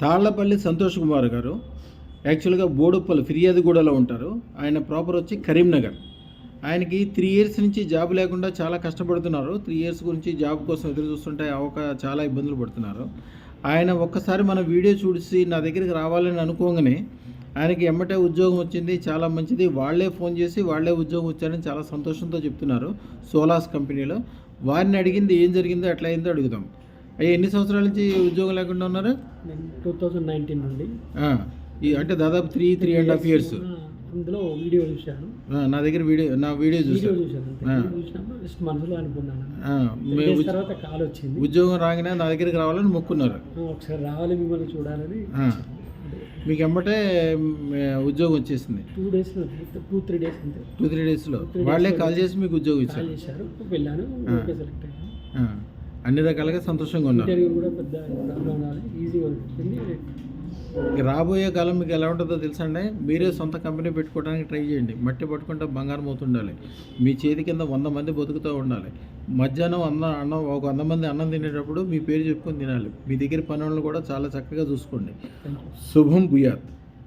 తాళ్లపల్లి సంతోష్ కుమార్ గారు యాక్చువల్గా బోడుప్పల్ ఫిర్యాదుగూడలో ఉంటారు. ఆయన ప్రాపర్ వచ్చి కరీంనగర్. ఆయనకి 3 ఇయర్స్ నుంచి జాబ్ లేకుండా చాలా కష్టపడుతున్నారు. 3 ఇయర్స్ గురించి జాబ్ కోసం ఎదురు చూస్తుంటే చాలా ఇబ్బందులు పడుతున్నారు. ఆయన ఒక్కసారి మన వీడియో చూసి నా దగ్గరికి రావాలని అనుకోగానే ఆయనకి ఎమ్మటే ఉద్యోగం వచ్చింది. చాలా మంచిది. వాళ్ళే ఫోన్ చేసి వాళ్ళే ఉద్యోగం వచ్చారని చాలా సంతోషంతో చెప్తున్నారు సోలాస్ కంపెనీలో. వారిని అడిగింది ఏం జరిగిందో ఎట్లా అయిందో అడుగుదాం. అయ్యా, ఎన్ని సంవత్సరాల నుంచి ఉద్యోగం లేకుండా ఉన్నారు? 2019 నుండి. అంటే దాదాపు 3.5 ఇయర్స్. అందులో వీడియో చూశాను. నా దగ్గర వీడియో చూశాను. జస్ట్ మనసులో అనుకున్నాను. తర్వాత కాల్ వచ్చింది. ఉద్యోగం రాగానే నా దగ్గరికి రావాలని మొక్కున్నారు. ఒకసారి రావాలి, మిమ్మల్ని చూడాలని. మీకు ఎమ్మటే ఉద్యోగం వచ్చేసింది. 2-3 డేస్ అంతే. 2-3 డేస్లో వాళ్ళే కాల్ చేసి మీకు ఉద్యోగం ఇచ్చారు. వెళ్ళాను, సెలెక్ట్ అయ్యాను. అన్ని రకాలుగా సంతోషంగా ఉన్నారు. ఇంటర్వ్యూ కూడా పెద్ద ఈజీగా ఉంటుంది. రాబోయే కాలం మీకు ఎలా ఉంటుందో తెలుసండి. మీరే సొంత కంపెనీ పెట్టుకోవడానికి ట్రై చేయండి. మట్టి పట్టుకుంటే బంగారం అవుతుండాలి. మీ చేతి కింద 100 మంది బతుకుతూ ఉండాలి. మధ్యాహ్నం ఒక 100 మంది అన్నం తినేటప్పుడు మీ పేరు చెప్పుకొని తినాలి. మీ దగ్గర పనులను కూడా చాలా చక్కగా చూసుకోండి. శుభం భూయాత్.